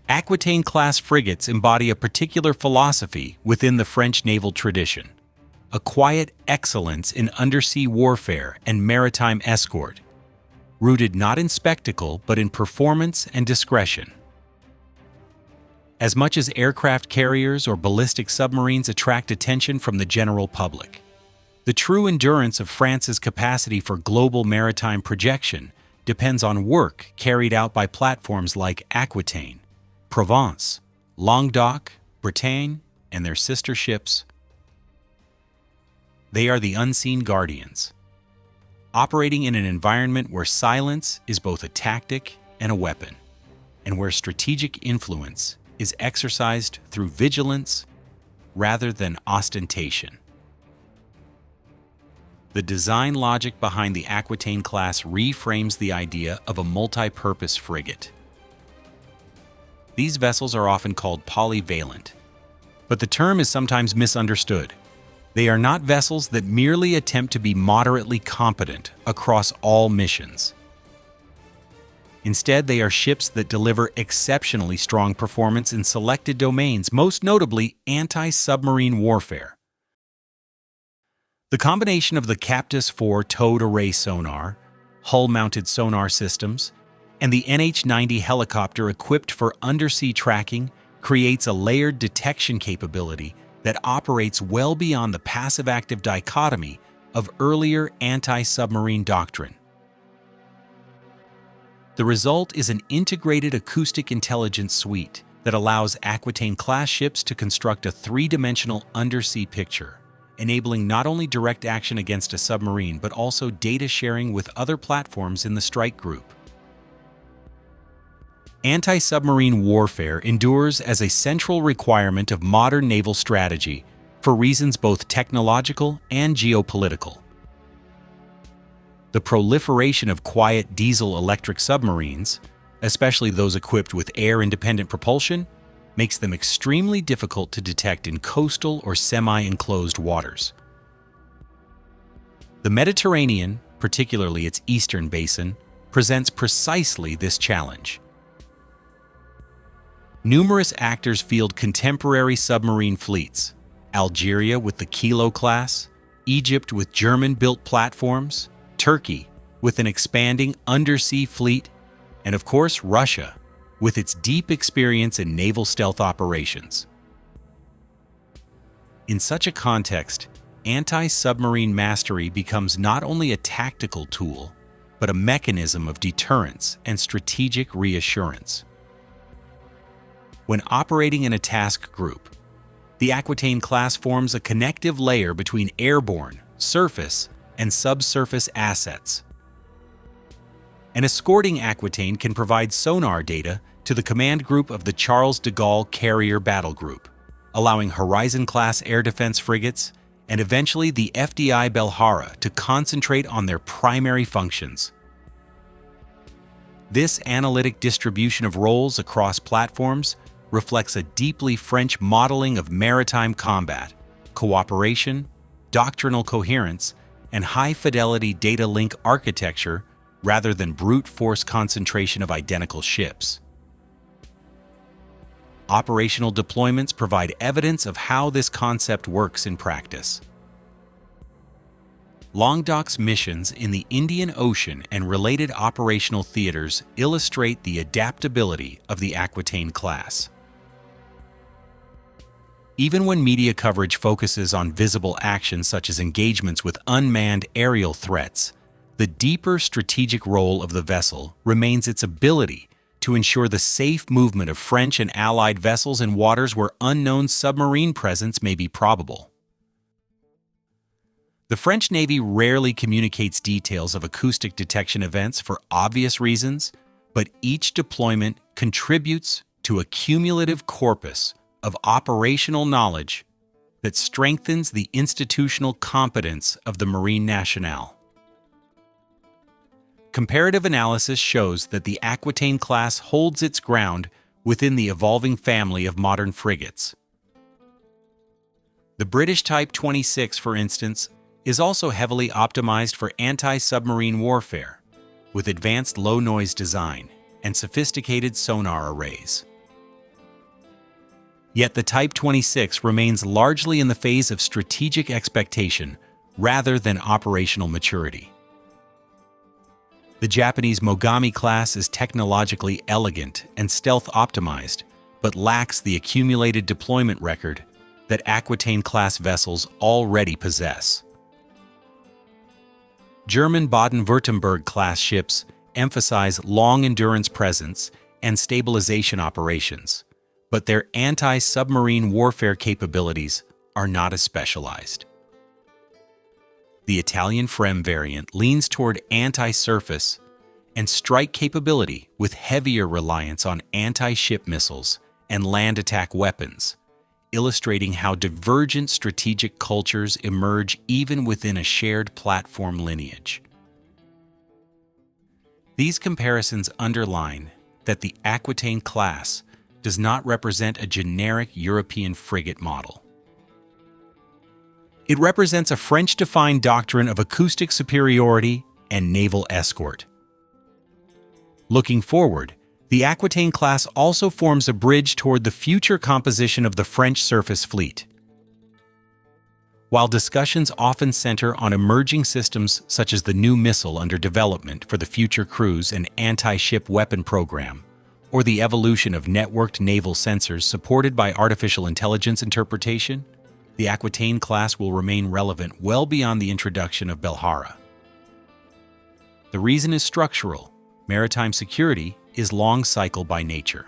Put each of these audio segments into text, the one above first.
Aquitaine-class frigates embody a particular philosophy within the French naval tradition, a quiet excellence in undersea warfare and maritime escort, rooted not in spectacle but in performance and discretion. As much as aircraft carriers or ballistic submarines attract attention from the general public, the true endurance of France's capacity for global maritime projection depends on work carried out by platforms like Aquitaine, Provence, Languedoc, Bretagne, and their sister ships. They are the unseen guardians, operating in an environment where silence is both a tactic and a weapon, and where strategic influence is exercised through vigilance rather than ostentation. The design logic behind the Aquitaine-class reframes the idea of a multi-purpose frigate. These vessels are often called polyvalent, but the term is sometimes misunderstood. They are not vessels that merely attempt to be moderately competent across all missions. Instead, they are ships that deliver exceptionally strong performance in selected domains, most notably anti-submarine warfare. The combination of the Captus 4 towed array sonar, hull-mounted sonar systems, and the NH-90 helicopter equipped for undersea tracking creates a layered detection capability that operates well beyond the passive-active dichotomy of earlier anti-submarine doctrine. The result is an integrated acoustic intelligence suite that allows Aquitaine-class ships to construct a three-dimensional undersea picture, enabling not only direct action against a submarine but also data sharing with other platforms in the strike group. Anti-submarine warfare endures as a central requirement of modern naval strategy for reasons both technological and geopolitical. The proliferation of quiet diesel-electric submarines, especially those equipped with air-independent propulsion, makes them extremely difficult to detect in coastal or semi-enclosed waters. The Mediterranean, particularly its eastern basin, presents precisely this challenge. Numerous actors field contemporary submarine fleets: Algeria with the Kilo-class, Egypt with German-built platforms, Turkey with an expanding undersea fleet, and of course Russia with its deep experience in naval stealth operations. In such a context, anti-submarine mastery becomes not only a tactical tool, but a mechanism of deterrence and strategic reassurance. When operating in a task group, the Aquitaine-class forms a connective layer between airborne, surface, and subsurface assets. An escorting Aquitaine can provide sonar data to the command group of the Charles de Gaulle carrier battle group, allowing Horizon-class air defense frigates and eventually the FDI Belhara to concentrate on their primary functions. This analytic distribution of roles across platforms reflects a deeply French modeling of maritime combat, cooperation, doctrinal coherence, and high-fidelity data link architecture rather than brute force concentration of identical ships. Operational deployments provide evidence of how this concept works in practice. Languedoc's missions in the Indian Ocean and related operational theaters illustrate the adaptability of the Aquitaine-class. Even when media coverage focuses on visible actions such as engagements with unmanned aerial threats, the deeper strategic role of the vessel remains its ability to ensure the safe movement of French and Allied vessels in waters where unknown submarine presence may be probable. The French Navy rarely communicates details of acoustic detection events for obvious reasons, but each deployment contributes to a cumulative corpus of operational knowledge that strengthens the institutional competence of the Marine Nationale. Comparative analysis shows that the Aquitaine-class holds its ground within the evolving family of modern frigates. The British Type 26, for instance, is also heavily optimized for anti-submarine warfare, with advanced low-noise design and sophisticated sonar arrays. Yet the Type 26 remains largely in the phase of strategic expectation rather than operational maturity. The Japanese Mogami-class is technologically elegant and stealth-optimized, but lacks the accumulated deployment record that Aquitaine-class vessels already possess. German Baden-Württemberg-class ships emphasize long-endurance presence and stabilization operations, but their anti-submarine warfare capabilities are not as specialized. The Italian FREMM variant leans toward anti-surface and strike capability with heavier reliance on anti-ship missiles and land attack weapons, illustrating how divergent strategic cultures emerge even within a shared platform lineage. These comparisons underline that the Aquitaine-class does not represent a generic European frigate model. It represents a French-defined doctrine of acoustic superiority and naval escort. Looking forward, the Aquitaine-class also forms a bridge toward the future composition of the French surface fleet. While discussions often center on emerging systems such as the new missile under development for the Future Cruise and anti-ship weapon program, or the evolution of networked naval sensors supported by artificial intelligence interpretation, the Aquitaine-class will remain relevant well beyond the introduction of Belhara. The reason is structural. Maritime security is long cycle by nature.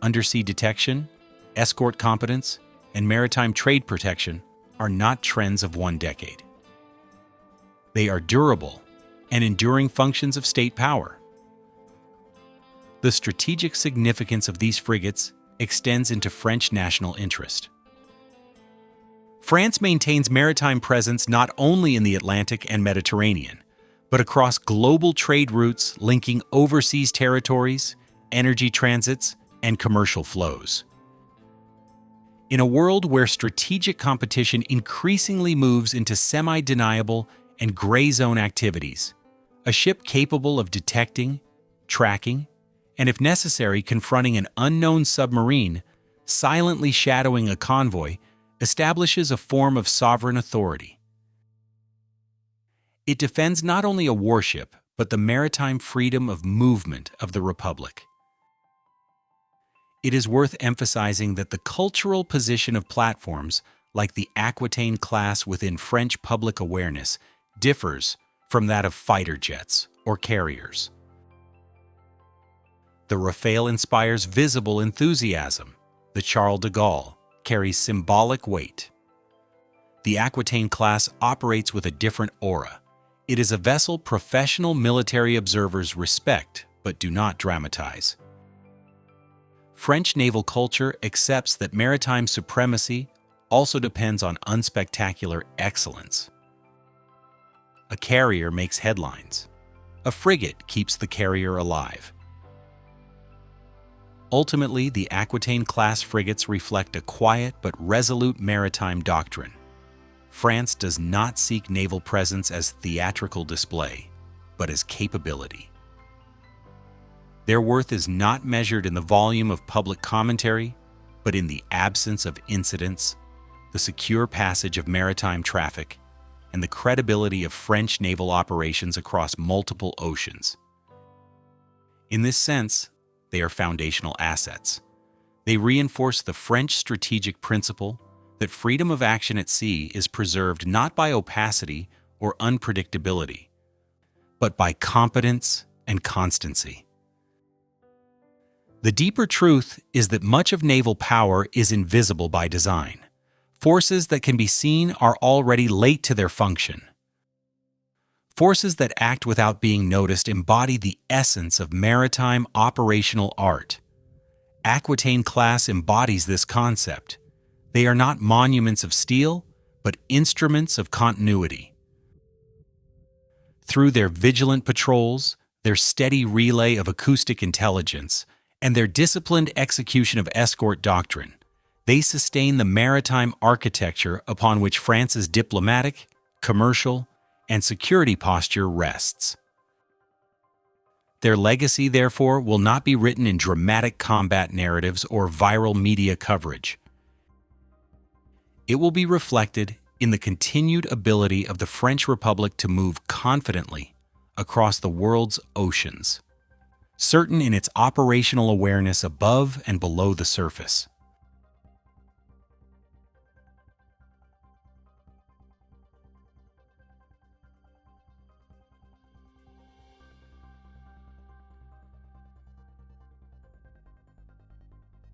Undersea detection, escort competence, and maritime trade protection are not trends of one decade. They are durable and enduring functions of state power. The strategic significance of these frigates extends into French national interest. France maintains maritime presence not only in the Atlantic and Mediterranean, but across global trade routes linking overseas territories, energy transits, and commercial flows. In a world where strategic competition increasingly moves into semi-deniable and gray zone activities, a ship capable of detecting, tracking, and if necessary confronting an unknown submarine, silently shadowing a convoy, establishes a form of sovereign authority. It defends not only a warship, but the maritime freedom of movement of the Republic. It is worth emphasizing that the cultural position of platforms like the Aquitaine-class within French public awareness differs from that of fighter jets or carriers. The Rafale inspires visible enthusiasm. The Charles de Gaulle carries symbolic weight. The Aquitaine-class operates with a different aura. It is a vessel professional military observers respect but do not dramatize. French naval culture accepts that maritime supremacy also depends on unspectacular excellence. A carrier makes headlines. A frigate keeps the carrier alive. Ultimately, the Aquitaine-class frigates reflect a quiet but resolute maritime doctrine. France does not seek naval presence as theatrical display, but as capability. Their worth is not measured in the volume of public commentary, but in the absence of incidents, the secure passage of maritime traffic, and the credibility of French naval operations across multiple oceans. In this sense, they are foundational assets. They reinforce the French strategic principle that freedom of action at sea is preserved not by opacity or unpredictability, but by competence and constancy. The deeper truth is that much of naval power is invisible by design. Forces that can be seen are already late to their function. Forces that act without being noticed embody the essence of maritime operational art. Aquitaine-class embodies this concept. They are not monuments of steel, but instruments of continuity. Through their vigilant patrols, their steady relay of acoustic intelligence, and their disciplined execution of escort doctrine, they sustain the maritime architecture upon which France's diplomatic, commercial, and security posture rests. Their legacy, therefore, will not be written in dramatic combat narratives or viral media coverage. It will be reflected in the continued ability of the French Republic to move confidently across the world's oceans, certain in its operational awareness above and below the surface.